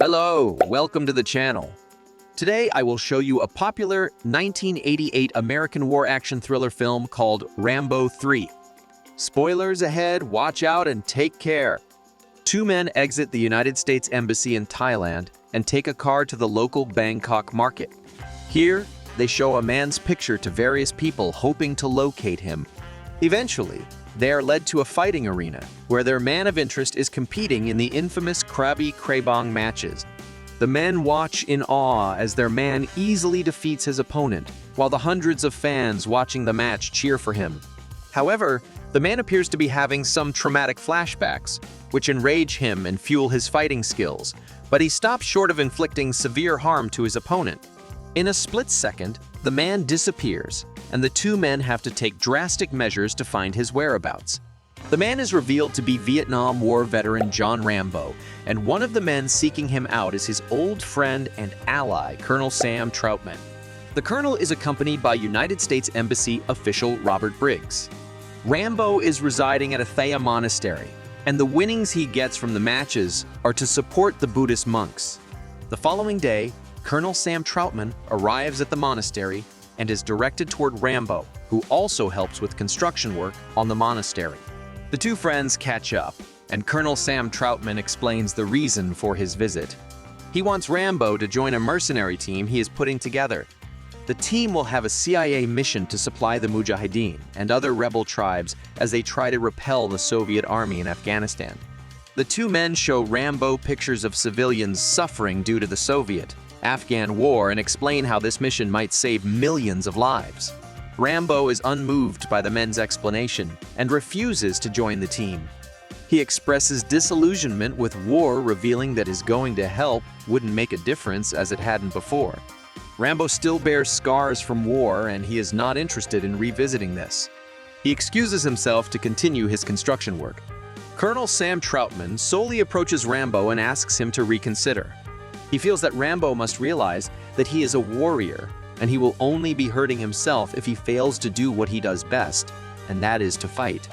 Hello, welcome to the channel. Today I will show you a popular 1988 American war action thriller film called Rambo 3. Spoilers ahead, watch out and take care. Two men exit the United States Embassy in Thailand and take a car to the local Bangkok market. Here, they show a man's picture to various people hoping to locate him. Eventually, they are led to a fighting arena where their man of interest is competing in the infamous Krabi Krabong matches. The men watch in awe as their man easily defeats his opponent, while the hundreds of fans watching the match cheer for him. However, the man appears to be having some traumatic flashbacks, which enrage him and fuel his fighting skills, but he stops short of inflicting severe harm to his opponent. In a split second, the man disappears, and the two men have to take drastic measures to find his whereabouts. The man is revealed to be Vietnam War veteran John Rambo, and one of the men seeking him out is his old friend and ally, Colonel Sam Troutman. The colonel is accompanied by United States Embassy official Robert Briggs. Rambo is residing at a Thaya monastery, and the winnings he gets from the matches are to support the Buddhist monks. The following day, Colonel Sam Troutman arrives at the monastery and is directed toward Rambo, who also helps with construction work on the monastery. The two friends catch up, and Colonel Sam Troutman explains the reason for his visit. He wants Rambo to join a mercenary team he is putting together. The team will have a CIA mission to supply the Mujahideen and other rebel tribes as they try to repel the Soviet army in Afghanistan. The two men show Rambo pictures of civilians suffering due to the Soviet-Afghan war and explain how this mission might save millions of lives. Rambo is unmoved by the men's explanation and refuses to join the team. He expresses disillusionment with war, revealing that his going to help wouldn't make a difference as it hadn't before. Rambo still bears scars from war, and he is not interested in revisiting this. He excuses himself to continue his construction work. Colonel Sam Troutman solely approaches Rambo and asks him to reconsider. He feels that Rambo must realize that he is a warrior, and he will only be hurting himself if he fails to do what he does best, and that is to fight.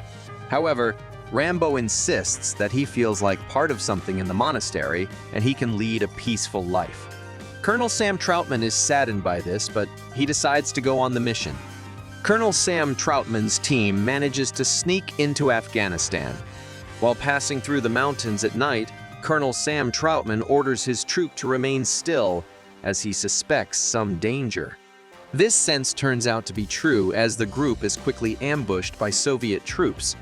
However, Rambo insists that he feels like part of something in the monastery and he can lead a peaceful life. Colonel Sam Troutman is saddened by this, but he decides to go on the mission. Colonel Sam Troutman's team manages to sneak into Afghanistan. While passing through the mountains at night, Colonel Sam Troutman orders his troop to remain still as he suspects some danger. This sense turns out to be true as the group is quickly ambushed by Soviet troops.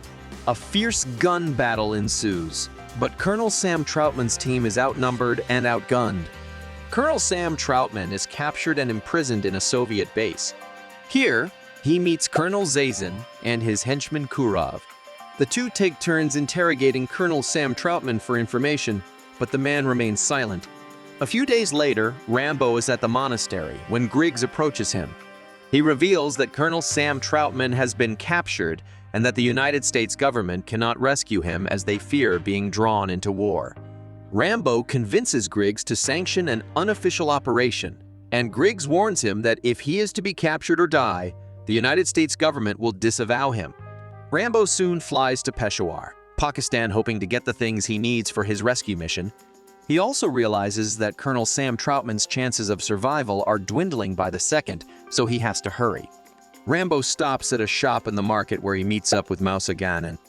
A fierce gun battle ensues, but Colonel Sam Troutman's team is outnumbered and outgunned. Colonel Sam Troutman is captured and imprisoned in a Soviet base. Here, he meets Colonel Zazin and his henchman Kurov. The two take turns interrogating Colonel Sam Troutman for information, but the man remains silent. A few days later, Rambo is at the monastery when Griggs approaches him. He reveals that Colonel Sam Troutman has been captured and that the United States government cannot rescue him as they fear being drawn into war. Rambo convinces Griggs to sanction an unofficial operation, and Griggs warns him that if he is to be captured or die, the United States government will disavow him. Rambo soon flies to Peshawar, Pakistan, hoping to get the things he needs for his rescue mission. He also realizes that Colonel Sam Troutman's chances of survival are dwindling by the second, so he has to hurry. Rambo stops at a shop in the market where he meets up with Mousa Gannon.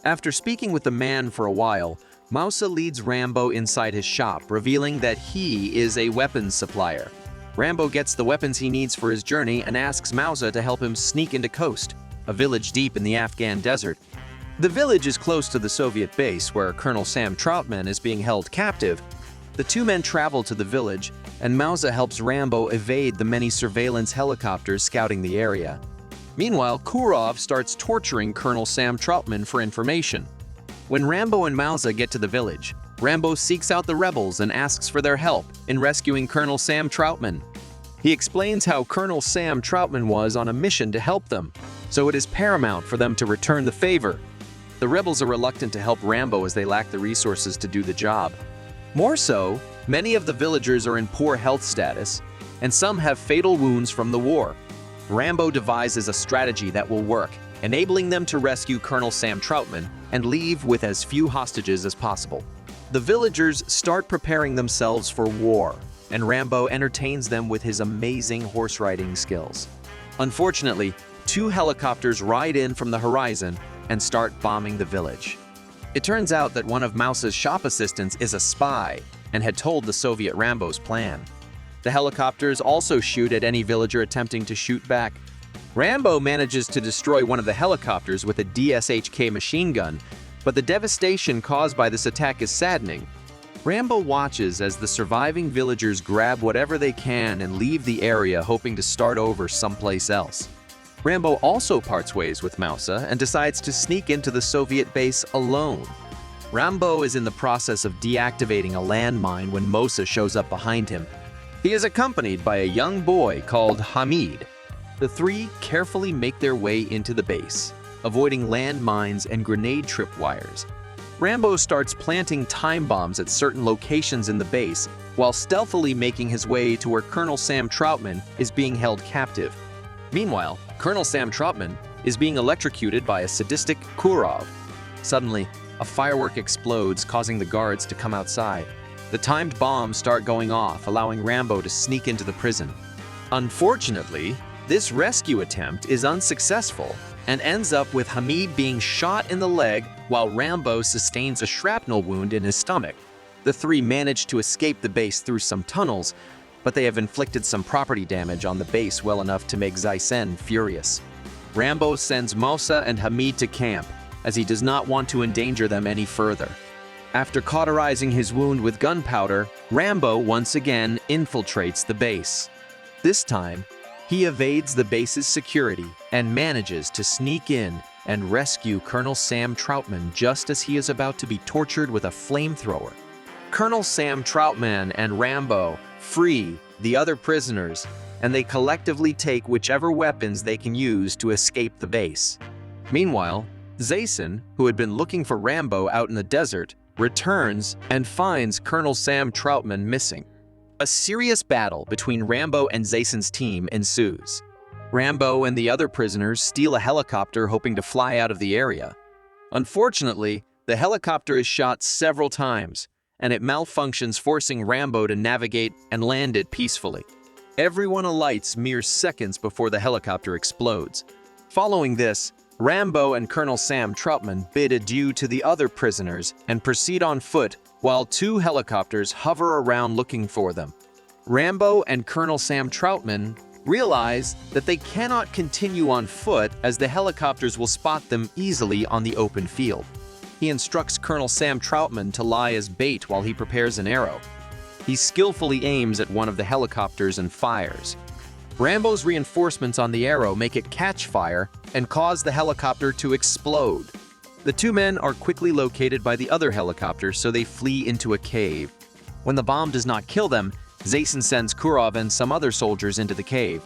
After speaking with the man for a while, Mousa leads Rambo inside his shop, revealing that he is a weapons supplier. Rambo gets the weapons he needs for his journey and asks Mousa to help him sneak into Khost, a village deep in the Afghan desert. The village is close to the Soviet base where Colonel Sam Troutman is being held captive. The two men travel to the village, and Mousa helps Rambo evade the many surveillance helicopters scouting the area. Meanwhile, Kurov starts torturing Colonel Sam Troutman for information. When Rambo and Mousa get to the village, Rambo seeks out the rebels and asks for their help in rescuing Colonel Sam Troutman. He explains how Colonel Sam Troutman was on a mission to help them, so it is paramount for them to return the favor. The rebels are reluctant to help Rambo as they lack the resources to do the job. More so, many of the villagers are in poor health status, and some have fatal wounds from the war. Rambo devises a strategy that will work, enabling them to rescue Colonel Sam Troutman and leave with as few hostages as possible. The villagers start preparing themselves for war, and Rambo entertains them with his amazing horse riding skills. Unfortunately, two helicopters ride in from the horizon and start bombing the village. It turns out that one of Mouse's shop assistants is a spy and had told the Soviet Rambo's plan. The helicopters also shoot at any villager attempting to shoot back. Rambo manages to destroy one of the helicopters with a DSHK machine gun, but the devastation caused by this attack is saddening. Rambo watches as the surviving villagers grab whatever they can and leave the area, hoping to start over someplace else. Rambo also parts ways with Mousa and decides to sneak into the Soviet base alone. Rambo is in the process of deactivating a landmine when Mousa shows up behind him. He is accompanied by a young boy called Hamid. The three carefully make their way into the base, avoiding landmines and grenade tripwires. Rambo starts planting time bombs at certain locations in the base, while stealthily making his way to where Colonel Sam Troutman is being held captive. Meanwhile, Colonel Sam Troutman is being electrocuted by a sadistic Kurov. Suddenly, a firework explodes, causing the guards to come outside. The timed bombs start going off, allowing Rambo to sneak into the prison. Unfortunately, this rescue attempt is unsuccessful and ends up with Hamid being shot in the leg while Rambo sustains a shrapnel wound in his stomach. The three manage to escape the base through some tunnels, but they have inflicted some property damage on the base well enough to make Zaisen furious. Rambo sends Mousa and Hamid to camp, as he does not want to endanger them any further. After cauterizing his wound with gunpowder, Rambo once again infiltrates the base. This time, he evades the base's security and manages to sneak in and rescue Colonel Sam Troutman just as he is about to be tortured with a flamethrower. Colonel Sam Troutman and Rambo free the other prisoners, and they collectively take whichever weapons they can use to escape the base. Meanwhile, Zaisen, who had been looking for Rambo out in the desert, returns and finds Colonel Sam Troutman missing. A serious battle between Rambo and Zaisen's team ensues. Rambo and the other prisoners steal a helicopter hoping to fly out of the area. Unfortunately, the helicopter is shot several times, and it malfunctions, forcing Rambo to navigate and land it peacefully. Everyone alights mere seconds before the helicopter explodes. Following this, Rambo and Colonel Sam Troutman bid adieu to the other prisoners and proceed on foot while two helicopters hover around looking for them. Rambo and Colonel Sam Troutman realize that they cannot continue on foot as the helicopters will spot them easily on the open field. He instructs Colonel Sam Troutman to lie as bait while he prepares an arrow. He skillfully aims at one of the helicopters and fires. Rambo's reinforcements on the arrow make it catch fire and cause the helicopter to explode. The two men are quickly located by the other helicopter, so they flee into a cave. When the bomb does not kill them, Zaisen sends Kurov and some other soldiers into the cave.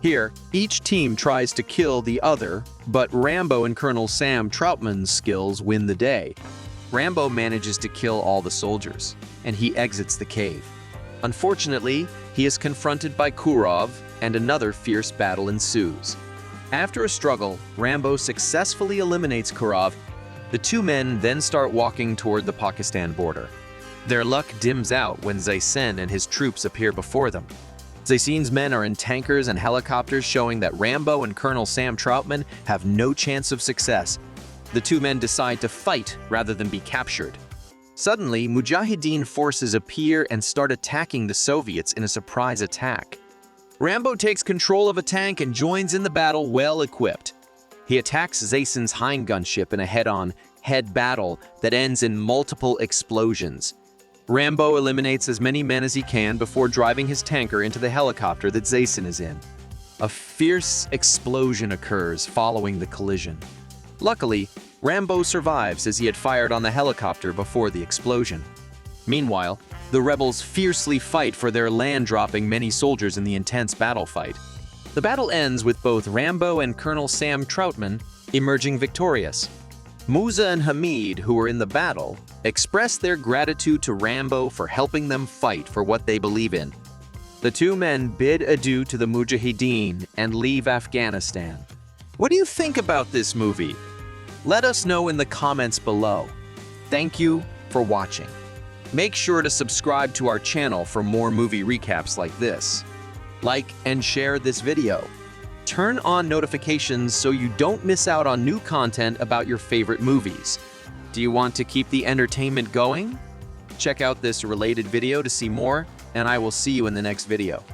Here, each team tries to kill the other, but Rambo and Colonel Sam Troutman's skills win the day. Rambo manages to kill all the soldiers, and he exits the cave. Unfortunately, he is confronted by Kurov, and another fierce battle ensues. After a struggle, Rambo successfully eliminates Kurov. The two men then start walking toward the Pakistan border. Their luck dims out when Zaisen and his troops appear before them. Zaisen's men are in tankers and helicopters, showing that Rambo and Colonel Sam Troutman have no chance of success. The two men decide to fight rather than be captured. Suddenly, Mujahideen forces appear and start attacking the Soviets in a surprise attack. Rambo takes control of a tank and joins in the battle well-equipped. He attacks Zaisen's Hind gunship in a head-on-head battle that ends in multiple explosions. Rambo eliminates as many men as he can before driving his tanker into the helicopter that Zaisen is in. A fierce explosion occurs following the collision. Luckily, Rambo survives as he had fired on the helicopter before the explosion. Meanwhile, the rebels fiercely fight for their land, dropping many soldiers in the intense battle fight. The battle ends with both Rambo and Colonel Sam Troutman emerging victorious. Mousa and Hamid, who were in the battle, express their gratitude to Rambo for helping them fight for what they believe in. The two men bid adieu to the Mujahideen and leave Afghanistan. What do you think about this movie? Let us know in the comments below. Thank you for watching. Make sure to subscribe to our channel for more movie recaps like this. Like and share this video. Turn on notifications so you don't miss out on new content about your favorite movies. Do you want to keep the entertainment going? Check out this related video to see more, and I will see you in the next video.